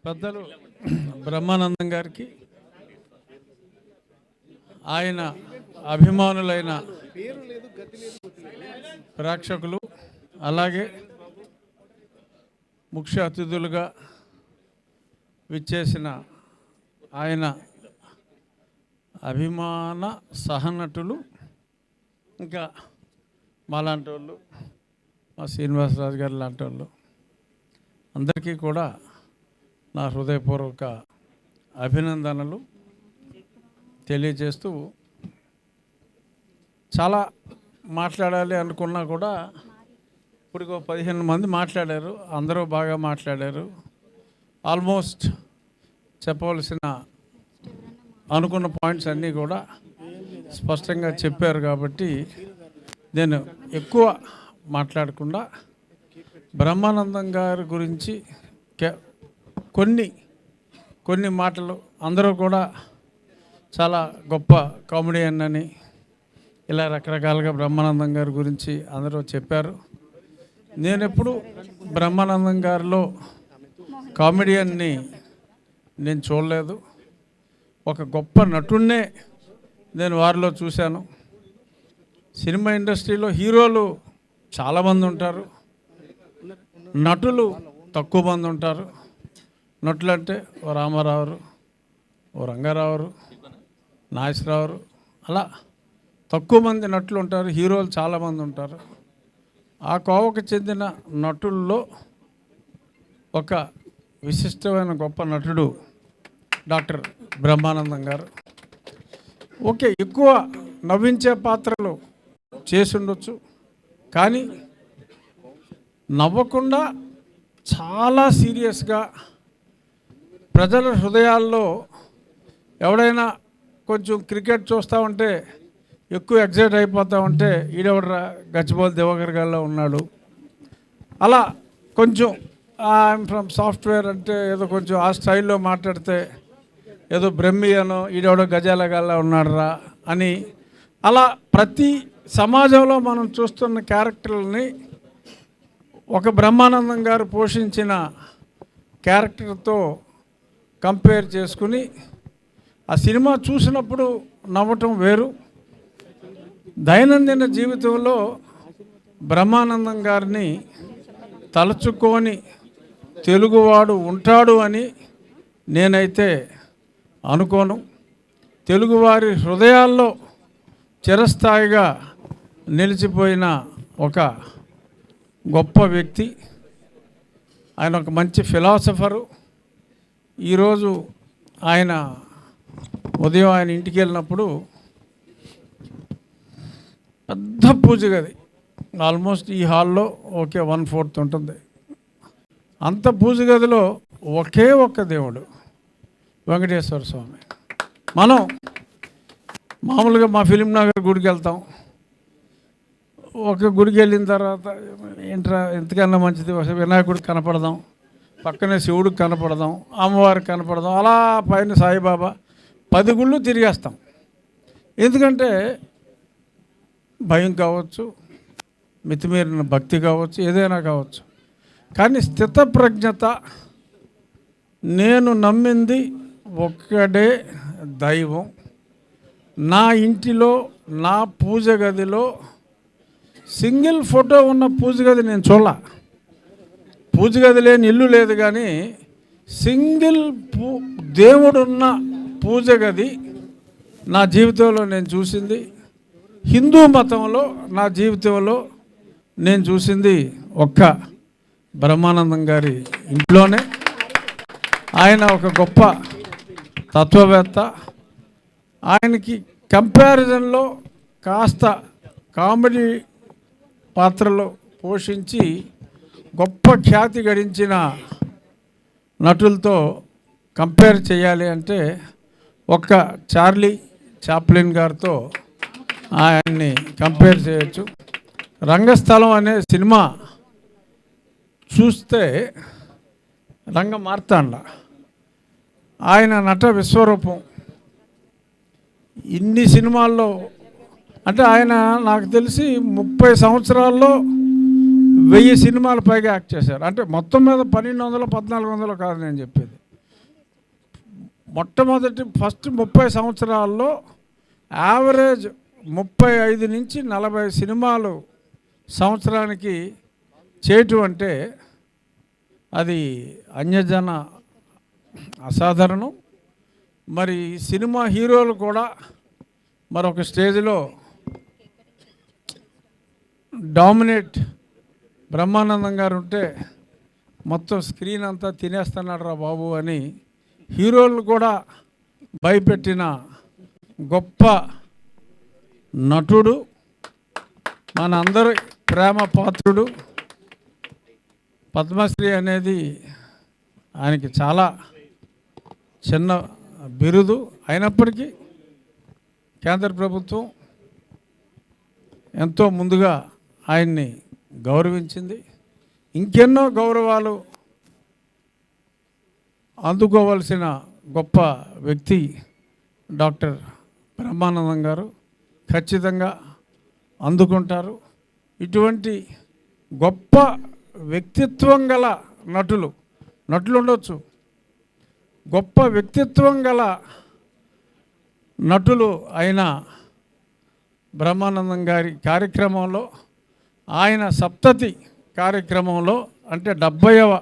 పెద్దలు బ్రహ్మానందం గారికి, ఆయన అభిమానులైన ప్రేక్షకులు, అలాగే ముఖ్య అతిథులుగా విచ్చేసిన ఆయన అభిమాన సహనటులు, ఇంకా మాలాంటి వాళ్ళు, మా శ్రీనివాసరాజు గారు లాంటి వాళ్ళు అందరికీ కూడా నా హృదయపూర్వక అభినందనలు తెలియజేస్తూ, చాలా మాట్లాడాలి అనుకున్నా కూడా ఇప్పుడు 15 మంది మాట్లాడారు, అందరూ బాగా మాట్లాడారు. ఆల్మోస్ట్ చెప్పవలసిన అనుకున్న పాయింట్స్ అన్నీ కూడా స్పష్టంగా చెప్పారు. కాబట్టి నేను ఎక్కువ మాట్లాడకుండా బ్రహ్మానందం గారి గురించి కొన్ని మాటలు, అందరూ కూడా చాలా గొప్ప కామెడియన్ అని ఇలా రకరకాలుగా బ్రహ్మానందం గారి గురించి అందరూ చెప్పారు. నేను ఎప్పుడు బ్రహ్మానందం గారిలో కామెడియన్ని నేను చూడలేదు. ఒక గొప్ప నటున్నే నేను వారిలో చూశాను. సినిమా ఇండస్ట్రీలో హీరోలు చాలామంది ఉంటారు, నటులు తక్కువ మంది ఉంటారు. నటులు అంటే ఓ రామారావు, ఓ రంగారావు, నాగేశ్వరరావు, అలా తక్కువ మంది నటులు ఉంటారు. హీరోలు చాలామంది ఉంటారు. ఆ కోవకు చెందిన నటుల్లో ఒక విశిష్టమైన గొప్ప నటుడు డాక్టర్ బ్రహ్మానందం గారు. ఓకే, ఎక్కువ నవ్వించే పాత్రలు చేసి ఉండొచ్చు, కానీ నవ్వకుండా చాలా సీరియస్గా ప్రజల హృదయాల్లో, ఎవడైనా కొంచెం క్రికెట్ చూస్తూ ఉంటే ఎక్కువ ఎగ్జైట్ అయిపోతూ ఉంటే ఈడెవడరా గచ్చిబౌలి దివాకర్ గారిలో ఉన్నాడు, అలా కొంచెం ఐఎమ్ ఫ్రమ్ సాఫ్ట్వేర్ అంటే ఏదో కొంచెం ఆ స్టైల్లో మాట్లాడితే ఏదో బ్రహ్మి అనో ఈడెవడో గజాల గాల్లో ఉన్నాడురా అని, అలా ప్రతి సమాజంలో మనం చూస్తున్న క్యారెక్టర్లని ఒక బ్రహ్మానందం గారు పోషించిన క్యారెక్టర్తో కంపేర్ చేసుకుని ఆ సినిమా చూసినప్పుడు నవ్వటం వేరు. దైనందిన జీవితంలో బ్రహ్మానందం గారిని తలుచుకొని తెలుగువాడు ఉంటాడు అని నేనైతే అనుకోను. తెలుగువారి హృదయాల్లో చిరస్థాయిగా నిలిచిపోయిన ఒక గొప్ప వ్యక్తి. ఆయన ఒక మంచి ఫిలాసఫరు. ఈరోజు ఆయన ఉదయం ఆయన ఇంటికి వెళ్ళినప్పుడు పెద్ద పూజ గది, ఆల్మోస్ట్ ఈ హాల్లో ఓకే 1/4 ఉంటుంది. అంత పూజ గదిలో ఒకే ఒక్క దేవుడు వెంకటేశ్వర స్వామి. మనం మామూలుగా మా ఫిలిం నగర్ గుడికి వెళ్తాం, ఒక గుడికి వెళ్ళిన తర్వాత ఏంట్రా ఎంతకన్నా మంచిది వినాయకుడికి కనపడదాం, పక్కనే శివుడికి కనపడదాం, అమ్మవారికి కనపడదాం, అలా పైన సాయిబాబా 10 గుళ్ళు తిరిగేస్తాం. ఎందుకంటే భయం కావచ్చు, మితిమీరిన భక్తి కావచ్చు, ఏదైనా కావచ్చు. కానీ స్థితప్రజ్ఞత, నేను నమ్మింది ఒక్కడే దైవం, నా ఇంటిలో నా పూజ గదిలో సింగిల్ ఫోటో ఉన్న పూజ గది నేను చూడాల. పూజ గది లేని ఇల్లు లేదు, కానీ సింగిల్ దేవుడున్న పూజ గది నా జీవితంలో నేను చూసింది. హిందూ మతంలో నా జీవితంలో నేను చూసింది ఒక్క బ్రహ్మానందం గారి ఇంట్లోనే. ఆయన ఒక గొప్ప తత్వవేత్త. ఆయనకి కంపారిజన్లో కాస్త కామెడీ పాత్రలో పోషించి గొప్ప ఖ్యాతి గడించిన నటులతో కంపేర్ చేయాలి అంటే ఒక్క చార్లీ చాప్లిన్ గారితో ఆయన్ని కంపేర్ చేయొచ్చు. రంగస్థలం అనే సినిమా చూస్తే రంగ మార్తాండ ఆయన నట విశ్వరూపం. ఇన్ని సినిమాల్లో అంటే ఆయన నాకు తెలిసి 30 సంవత్సరాల్లో 1000 సినిమాలు పైగా యాక్ట్ చేశారు. అంటే మొత్తం మీద 1200 1400 కాదు నేను చెప్పేది. మొట్టమొదటి ఫస్ట్ 30 సంవత్సరాల్లో యావరేజ్ 35 నుంచి 40 సినిమాలు సంవత్సరానికి చేయటం అంటే అది అన్యజన అసాధారణం. మరి సినిమా హీరోలు కూడా మరొక స్టేజ్లో డామినేట్ బ్రహ్మానందం గారు ఉంటే మొత్తం స్క్రీన్ అంతా తినేస్తున్నాడు రా బాబు అని హీరోలు కూడా భయపెట్టిన గొప్ప నటుడు, మన అందరి ప్రేమ పాత్రుడు. పద్మశ్రీ అనేది ఆయనకి చాలా చిన్న బిరుదు అయినప్పటికీ కేంద్ర ప్రభుత్వం ఎంతో ముందుగా ఆయన్ని గౌరవించింది. ఇంకెన్నో గౌరవాలు అందుకోవలసిన గొప్ప వ్యక్తి డాక్టర్ బ్రహ్మానందం గారు. ఖచ్చితంగా అందుకుంటారు. ఇటువంటి గొప్ప వ్యక్తిత్వం గల నటులు ఉండొచ్చు. గొప్ప వ్యక్తిత్వం గల నటులు అయిన బ్రహ్మానందం గారి కార్యక్రమంలో, ఆయన సప్తతి కార్యక్రమంలో అంటే 70వ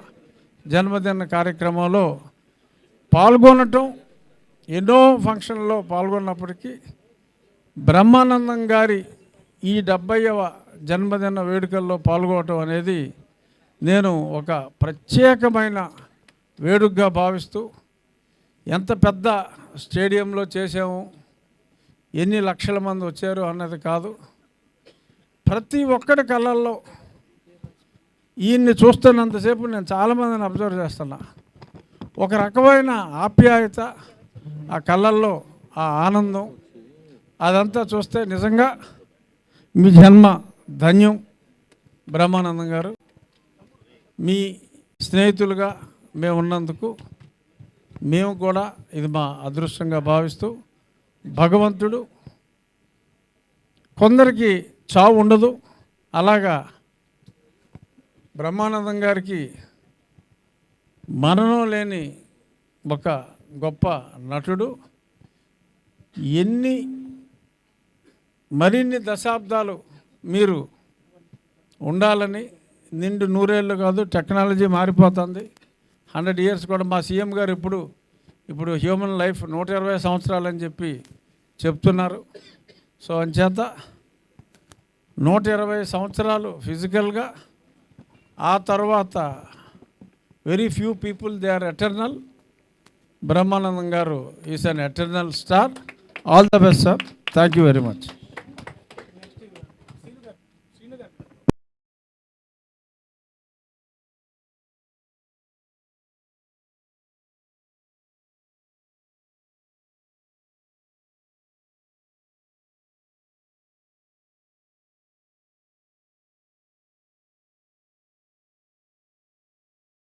జన్మదిన కార్యక్రమంలో పాల్గొనటం, ఎన్నో ఫంక్షన్లో పాల్గొన్నప్పటికీ బ్రహ్మానందం గారి ఈ 70వ జన్మదిన వేడుకల్లో పాల్గొనటం అనేది నేను ఒక ప్రత్యేకమైన వేడుకగా భావిస్తూ, ఎంత పెద్ద స్టేడియంలో చేసాము, ఎన్ని లక్షల మంది వచ్చారు అన్నది కాదు, ప్రతి ఒక్కడి కళ్ళల్లో ఈయన్ని చూస్తున్నంతసేపు నేను చాలామందిని అబ్జర్వ్ చేస్తున్నా. ఒక రకమైన ఆప్యాయత ఆ కళ్ళల్లో, ఆ ఆనందం, అదంతా చూస్తే నిజంగా మీ జన్మ ధన్యం బ్రహ్మానందం గారు. మీ స్నేహితులుగా మేము ఉన్నందుకు మేము కూడా ఇది మా అదృష్టంగా భావిస్తూ, భగవంతుడు కొందరికి చావు ఉండదు, అలాగా బ్రహ్మానందం గారికి మరణం లేని ఒక గొప్ప నటుడు. మరిన్ని దశాబ్దాలు మీరు ఉండాలని, నిండు 100 ఏళ్ళు కాదు, టెక్నాలజీ మారిపోతుంది, 100 ఇయర్స్ కూడా. మా సీఎం గారు ఇప్పుడు హ్యూమన్ లైఫ్ 120 సంవత్సరాలు అని చెప్పి చెప్తున్నారు. సో అంచేత 120 సంవత్సరాలు ఫిజికల్గా, ఆ తర్వాత very few people they are eternal. Brahmanandam garu is an eternal star. All the best sir. Thank you very much.